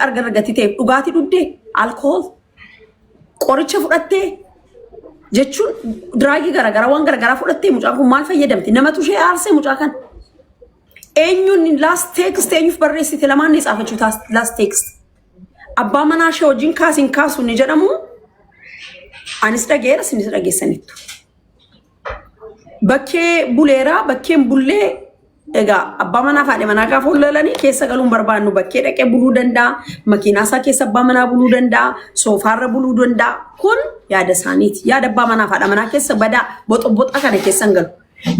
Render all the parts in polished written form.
argatite dhugaatii dhugdee alkohol qoricha fudhattee jechuun diraagii garagaraa waan garagaraa fudhattee mucaan kun maal fayyadamti namatu ishee aarsee mucaa kan eenyuun last text eenyuuf barreessite lamaan ni xaafachuu last text abbaa manaa ishee wajjin kaasin kaasu ni jedhamu anis dhageera sinis dhageessanittu bakkee buleeraa bakkeen bullee egaa abbaa manaa faadhe manaa gaafa ololanii keessa galuun barbaannu bakkee dhaqee buluu danda'a makiinaa isaa keessa abbaa manaa buluu danda'a soofaarra buluu danda'a kun yaada isaaniiti yaada abbaa manaa faadha manaa keessa badaa boxoboxa kana keessan galu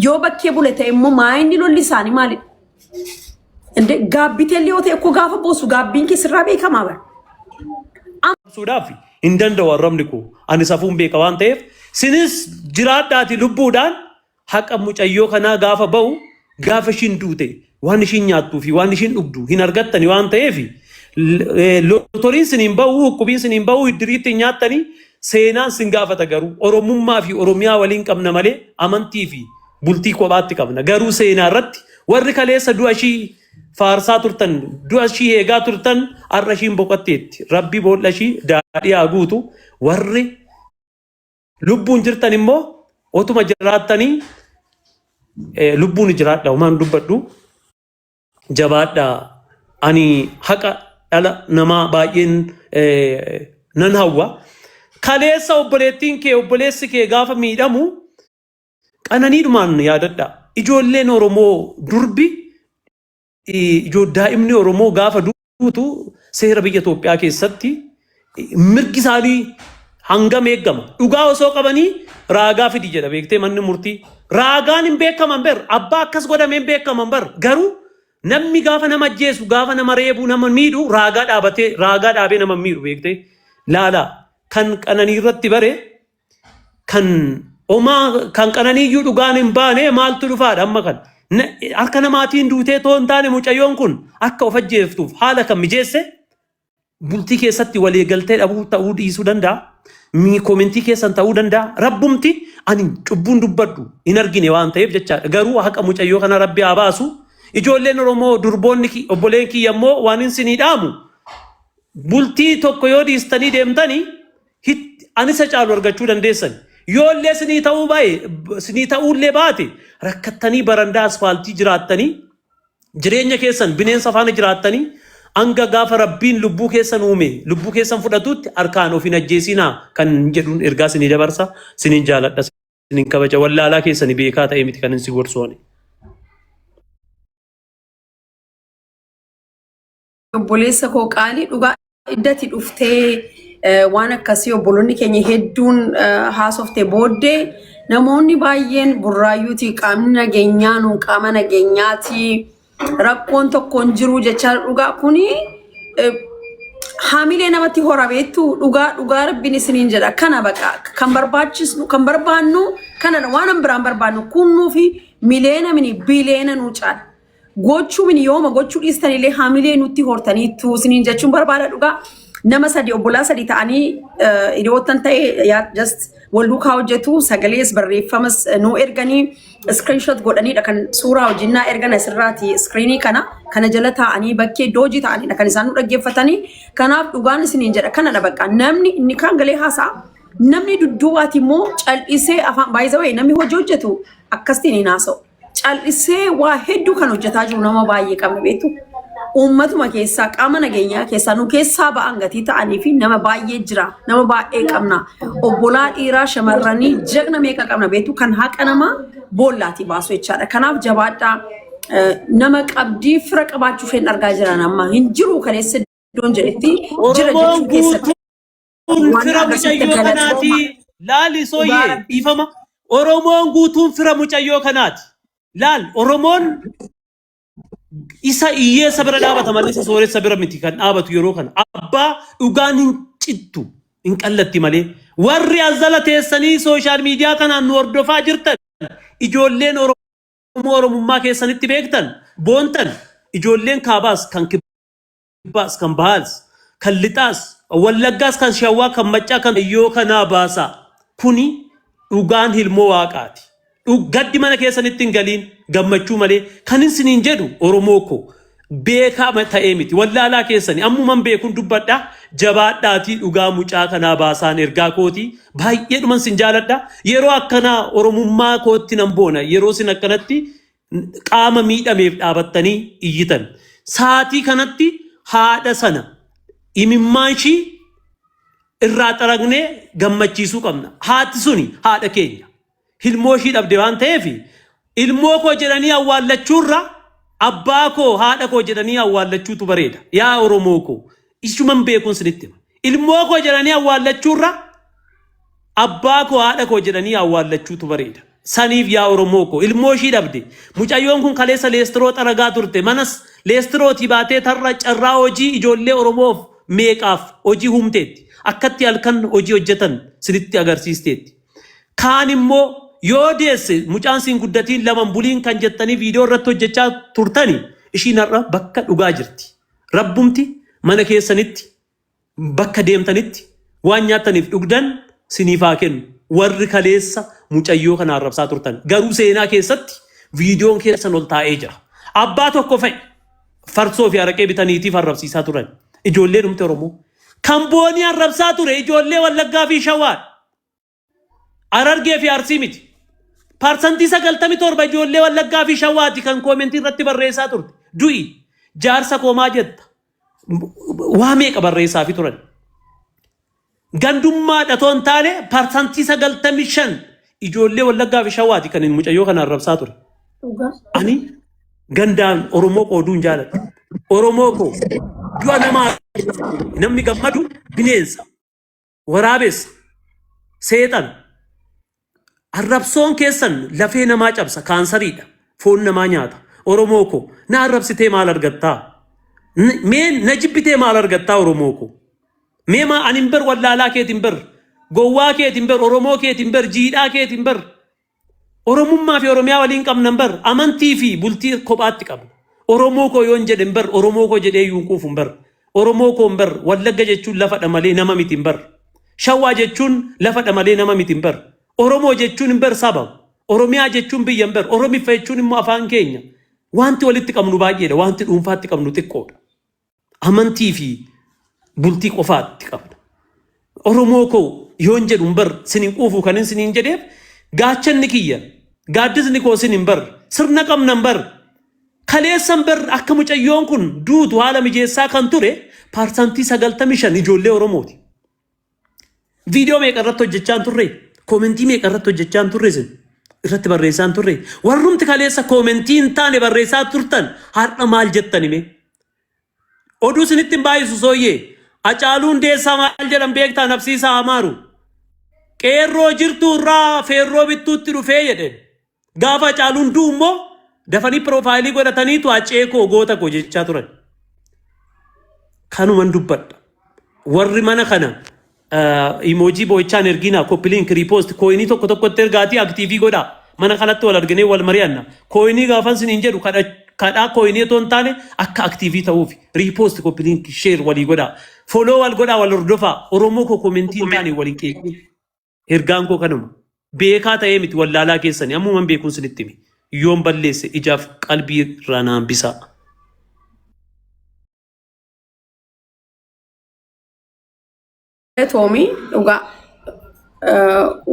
yoo bakkee bule ta'e immoo maayinni lolli isaanii maalidha inde gaabbiteellee yoo ta'e akkoo gaafa boosu gaabbiin keessirraa beekamaa bara suudhaafi hin danda'u arrabni koo ani safuun beeka waan ta'eef sinis jiraadhaati lubbuudhaan haqa mucayyoo kanaa gaafa ba'u gaafa ishiin duute waan ishiin nyaattuu fi waan ishiin dhugdu hin argattani waan ta'eef lotoriin siniin ba'u hukkubiin siniin ba'u iddiriitti hin nyaattani seenaan sin gaafata garuu oromummaa fi oromiyaa waliin qabna malee amantii fi bultii kophaatti qabna garuu seenaa irratti warri kaleessa du'a ishii faarsaa turtan du'a ishii eegaa turtan har'a ishiin boqotteetti rabbi boolla ishii daadhii haa guutu warri lubbuun jirtan immoo otuma jiraattanii lubbuun jiraadha umaan dubbadhu jabaadha ani haqa dhala namaa baay'een nan hawwa kaleessa obboleettiin kee obboleessi kee gaafa miidhamu qananiidhumaan yaadadha ijoolleen oromoo durbi daa'imni oromoo gaafa duutu seera biyya Itoophiyaa keessatti mirgi isaanii hangam eeggama dhugaa osoo qabanii raagaa fidi jedha beektee manni murtii raagaan hin beekaman ber abbaa akkas godhamee hin beekaman ber garuu namni gaafa nama ajjeesu gaafa nama reebu nama miidhu raagaa dhaabee nama miidhu beektee laala kan qananii irratti bare kan omaa kan qananiiyyuu dhugaan hin baane maaltu dhufaadha amma kan harka namaatiin duutee toon taane mucayyoon kun akka of ajjeeftuuf haala kan mijeesse bultii keessatti waliigaltee dhabuu ta'uu dhiisuu danda'a. Komentii keessan ta'uu danda'a. Rabbumti ani cubbuun dubbadhu hin argine waan ta'eef jechaadha. Garuu haqa mucayyoo kana rabbi haa baasu. Ijoolleen Oromoo durboonni obboleen kiyya immoo waan hin sinii dhaamu. Bultii tokko yoo dhiistanii deemtanii anisa caalu argachuu dandeessan. Yoollee sinii ta'uu baay'ee sinii ta'uullee baate rakkattanii barandaa asfaaltii jiraattanii jireenya keessan bineensa faana jiraattanii anga gaafa rabbiin lubbuu keessan uume lubbuu keessan fudhatutti harkaan of hin ajjeesinaa kan jedhuun ergaa sinii dabarsa siniin jaaladha siniin kabaja wallaalaa keessanii beekaa ta'e miti kan hin si gorsoone. Obboleessa koo qaalii dhugaa iddatti dhuftee waan akkasii obboloonni keenya hedduun haasoftee booddee namoonni baay'een burraayyuutii qaamni nageenyaa nuun qaama nageenyaati rakkoon tokkoon jiru jecha dhugaa kuni haamilee namatti hora beektu dhugaa rabbiin isiniin jedha kana baqa kan barbaachisnu kan barbaannu kana waan biraan barbaannu kunnuu fi mileena mini bileena nu caala gochuu mini yooma gochuu dhiistanillee haamilee nutti hortaniitu isiniin jechuun barbaada dhugaa nama sadi obbolaa sadi ta'anii hiriyoottan ta'e just walduukaa hojjetu sagalees barreeffamas nuu erganii screenshot godhaniidha kan suuraa hojinnaa ergan asirraati screenii kana jala taa'anii bakkee doojii ta'aniidha kan isaan nu dhaggeeffatanii kanaaf dhugaan isiniin jedha kanadha bakka namni inni kaan galee haasa'a namni dudduubaati immoo cal'isee afaan baay'isawee namni hojii hojjetu akkasiin hin haasa'u cal'isee waa hedduu kan hojjetaa jiru nama baay'ee qabna beektu. Uummatuma keessaa qaama nageenyaa keessaa nu keessaa ba'an gatii ta'anii fi nama baay'ee jira nama baay'ee qabna obbolaa dhiiraa shamarranii jagna meeqa qabna beektu kan haqa nama boollaati baasu jechaadha kanaaf jabaadhaa nama qabdii fira qabaachuu feen argaa jiran amma hin jiru kaleessa iddoon jedhetti jira jechuun keessatti laali sooyyee dhiifama Oromoon guutuun fira mucayyoo kanaati laal Oromoon isa iyyee sabira dhaabata malee isa sooressa bira miti kan dhaabatu yeroo kana abbaa dhugaan hin cittu hin qallatti malee warri azala teessanii sooshaal miidiyaa kanaan nu hordofaa jirtan ijoolleen oromummaa keessanitti beektan boontan ijoolleen kaabaas kan kibbaas kan bahaas kan lixaas wallaggaas kan shawwaa kan maccaa kan yoo kanaa baasa kuni dhugaan hilmoo waaqaati. Gaddi mana keessanitti hin galiin gammachuu malee kan isiniin jedhu Oromoo ko beekaa ta'ee miti wallaalaa keessani ammuman beekun dubbadha jabaadhaatii dhugaa mucaa kanaa baasaan ergaa kooti baay'ee dhuman sin jaaladha yeroo akkanaa oromummaa kootti nan boona yeroo sin akkanatti qaama miidhameef dhaabattanii iyyitan saatii kanatti haadha sana imimmaanshii irraa xaragnee gammachiisuu qabna haati suni haadha keenya hilmooshii dhabde waan ta'eef ilmoo koo jedhanii awwaallachuurra abbaa koo haadha koo jedhanii awwaallachuutu bareeda yaa oromoo koo isuman beekuun sinitti ilmoo koo jedhanii awwaallachuurra abbaa koo haadha koo jedhanii awwaallachuutu bareeda saniif yaa oromoo koo ilmooshii dhabde mucayyoon kun kaleessa leestiroo xaragaa turte manas leestirootii baatee tarra carraa hojii ijoollee oromoof meeqaaf hojii humteetti akkatti halkan hojii hojjetan sinitti agarsiisteetti kaan immoo yoo deesse mucaan siin guddatiin laman buliin kan jettanii viidiyoo irratti hojjechaa turtani ishiin har'a bakka dhugaa jirti rabbumti mana keessanitti bakka deemtanitti waan nyaattaniif dhugdan siniif haa kennu warri kaleessa mucayyoo kana arrabsaa turtan garuu seenaa keessatti viidiyoon keessan ol taa'ee jira abbaa tokko fa'i farsoo fi araqee bitaniitiif arrabsiisaa turan ijoollee dhumte oromoo kan boonii arrabsaa ture ijoollee wallaggaa fi shawaa arargee fi arsii miti parsantii 97 ijoollee wallaggaa fi shawaati kan koomentii irratti barreessaa turte du'i jaarsa koomaa jetta waa meeqa barreessaa fi turan gandummaa dhatoon taane parsantii 95 ijoollee wallaggaa fi shawaati kan mucayyoo kana arrabsaa ture ani gandaan oromoo qooduun jaaladha oromoo koo du'a namaa namni gammadu bineensa waraabessa seexan arrabsoon keessan lafee namaa cabsa kaansariidha foon namaa nyaata oromoo koo na arrabsitee maal argattaa mee na jibbitee maal argattaa oromoo koo mee ma anin ber wallaalaa keetiin ber gowwaa keetiin ber oromoo keetiin ber jiidhaa keetiin ber oromummaa fi oromiyaa waliin qabnan ber amantii fi bultii kophaatti qabna oromoo koo yoon jedhen ber oromoo koo jedhee yuun quufun ber oromoo koo ber wallagga jechuun lafadha malee nama mitiin ber shawwaa jechuun lafadha malee nama mitiin ber oromoo jechuun ber saba oromiyaa jechuun biyyan ber oromiffa jechuun immoo afaan keenya wanti walitti qabnu baay'eedha wanti dhuunfaatti qabnu xiqqoodha amantii fi bultii qofaatti qabna oromoo koo yoon jedhu ber sinin quufu kanin sinin jedheef gaachanni kiyya gaaddisni koo sinin ber sirna qabnan ber kaleessan ber akka mucayyoon kun duutu haala mijeessaa kan ture parsantii 95 ijoollee oromooti viidiyoo meeqa irratti hojjechaan turre koomentii meeqa irratti hojjechaan turre sin irratti barreessaan turre warrumti kaleessa koomentii hin taane barreessaa turtan har'a maal jettanime oduu sinitti baay'isu sooyyee acaaluun deessaa maal jedhan beektaa nabsiisaa hamaaru qeerroo jirtuu irraa feerroo bittuutti dhufee jedhe gaafa acaaluun duu immoo dafanii piroofaayilii godhataniitu aceekoo goota koo jechaa turan kanuman dubbadha warri mana kana emoji boychaan ergina koppiliin ripost koinii tokko tokkotti ergaatii aktiivii godha mana kanatti wal arginee wal mari'anna koinii gaafan siniin jedhu kadhaa koinii otoo hin taane akka aktiivii ta'uuf ripost koppiliin sheer walii godha foloo wal godha wal hordofaa oromoo koo koomentii hin taane waliin qeequ ergaan koo kanuma beekaa ta'ee miti wallaalaa keessanii ammuman beekuun sinitti himi yoon balleesse ijaaf qalbii irraa naan bisaa. Toomi dhugaa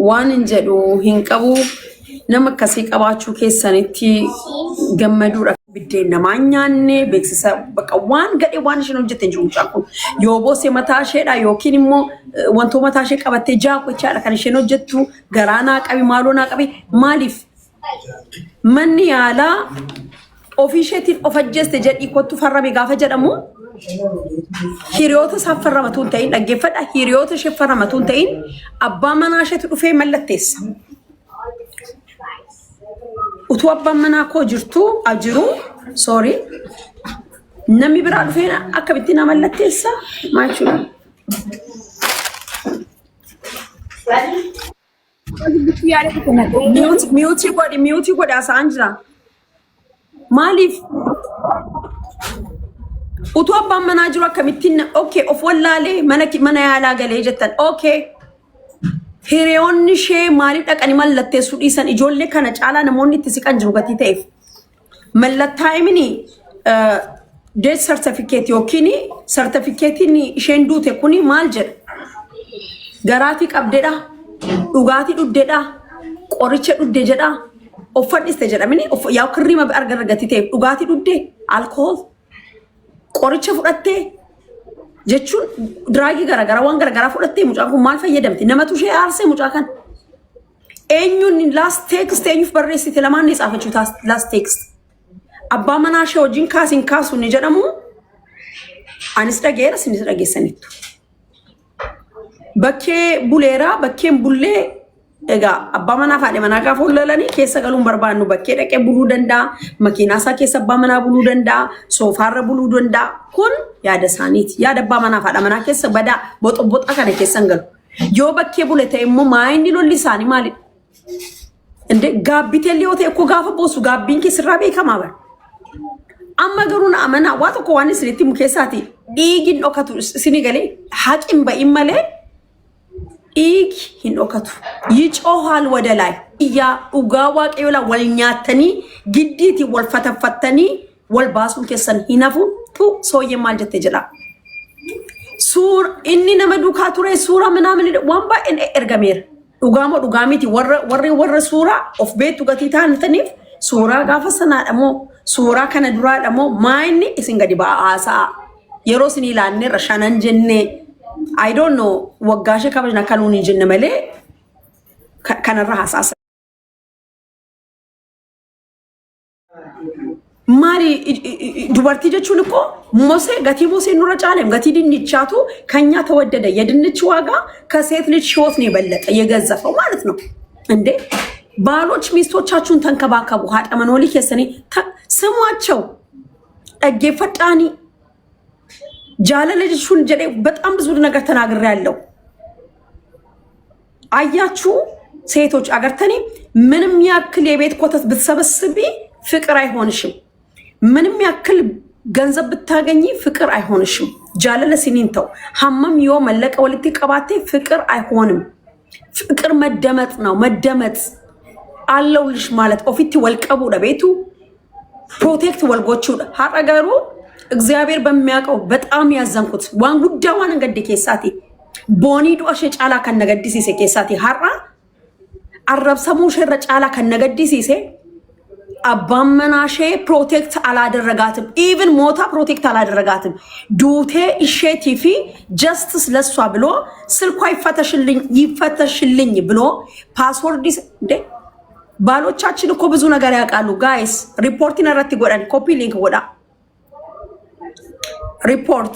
waan hin jedhu hin qabu nama akkasii qabaachuu keessanitti gammaduudha biddeen namaa nyaanne beeksisa bakka waan gadhee waan isheen hojjette jiru kun yoo boosee mataa isheedha yookiin immoo wantoota mataa ishee qabattee jaakochaadha kan isheen hojjettu garaa naa qabi maaloo naa qabi maaliif manni yaalaa ofii isheetiin of ajjeeste jedhii kottu farrame gaafa jedhamu hiriyoota isaaf farramatuun ta'in dhaggeeffadha hiriyoota ishee farramatuun ta'in abbaa manaa isheetu dhufee mallatteessa. Utuu abbaan manaa koo jirtu ajiru sorry namni biraa dhufee akkamitti na mallatteessa maal jechuudha. Miyuutii godha asaan jira maaliif utuu abbaan manaa jiru akkamittiin okay of wallaalee mana yaalaa galee jettan okay hiriyoonni ishee maaliif dhaqanii mallatteessuu dhiisan ijoollee kana caalaa namoonni itti siqan jiru gatii ta'eef mallattaa'imni death certificate yokini certificate ni isheen duute kuni maal jedha garaati qabdedha dhugaati dhuddedha qoricha dhudde jedha offadhiste jedhamini yaa kirrima argargati ta'e dhugaati dhudde alcohol qoricha fudhatte jechuun diraagii garagara waan garagara fudhatte mucaan kun maal fayyadamti namatu ishee aarsee mucaa kan eenyuun last text eenyuuf barreessite lamaan ni xaafachuu last text abbaa manaa ishee wajjin kaasin kaasu ni jedhamu anis dhageera sinis dhageessanitu bakkee buleeraa bakkeen bullee egaa abbaa manaa faadhe manaa gaafa ullalanii keessa galuun barbaannu bakkee dhaqee buluu danda'a makiinaa isaa keessa abbaa manaa buluu danda'a soofaarra buluu danda'a kun yaada isaaniiti yaada abbaa manaa faadha manaa keessa badaa boxoboxa kana keessan galu yoo bakkee bule ta'e immoo maayinni lolli isaanii maalidha inde gaabbiteellee yoo ta'e ko gaafa boosu gaabbiin keessirraa beekamaa bara amma garuu na amanaa waa tokko waan isinitti mu keessaati dhiigin dhokatu isini galee haqin ba'in malee dhiig hin dhokatu yicoohaal wada laay yaa dhugaa waaqayyola wal nyaatanii giddiitii wal fataffattanii wal baasuun keessan hinafu tu sooyyee maal jette jedha suur inni nama duukaa ture suura manaamin waan baay'een ergameera dhugaamo dhugaamiti warra suura of beetu gatii taanitaniif suuraa gaafa sanaadha moo suuraa kana duraadha moo maayinni isin gadi ba'aasaa yeroo isin ilaanne rashanan jennee I don't know waggaashe kabajna kanuun hin jenne malee kanarra hasaasa maali dubartii jechuun እኮ ሞሴ gatii ሞሴ ኑራ ጫለም gatii dinnichaatu ከኛ ተወደደ የድንች ዋጋ ከሴት ልጅ ህይወት ነው የበለጠ የገዘፈው ማለት ነው እንዴ ባሎች ሚስቶቻችሁን ተንከባከቡ ሀጠመኖሊ ከሰኔ ስሟቸው እጌ ፈጣኒ ጃለለ ልጅሹን ጀዴ በጣም ብዙ ነገር ተናግሬ ያለው አያችሁ ሴቶች አገርተኒ ምንም ያክል የቤት ኮተት ብትሰበስቢ ፍቅር አይሆንሽም ምንም ያክል ገንዘብ ብታገኚ ፍቅር አይሆንሽም ጃለለ ሲኒንተው ሐመም ዮ መለቀ ወልቲ ቀባቴ ፍቅር አይሆንም ፍቅር መደመጥ ነው መደመጥ አለውልሽ ማለት ኦፊቲ ወልቀቡ ለቤቱ ፕሮቴክት ወልጎቹ ሀረገሩ እግዚአብሔር በሚያቀው በጣም ያዘንኩት ዋን ጉዳዋን እንገድ ከሳቲ ቦኒ ዶሽ ጫላ ከነገዲሲሴ ከሳቲ ሀራ አረብሰሙ ሸረ ጫላ ከነገዲሲሴ አባመናሼ ፕሮቴክት አላደረጋትም ኢቭን ሞታ ፕሮቴክት አላደረጋትም ዱቴ ኢሼቲፊ ጀስቲስ ለሷ ብሎ ስልኳ ይፈተሽልኝ ብሎ ፓስወርድ እንደ ባሎቻችን እኮ ብዙ ነገር ያውቃሉ ጋይስ ሪፖርቲን አረቲ ጎዳን ኮፒ ሊንክ ወዳ report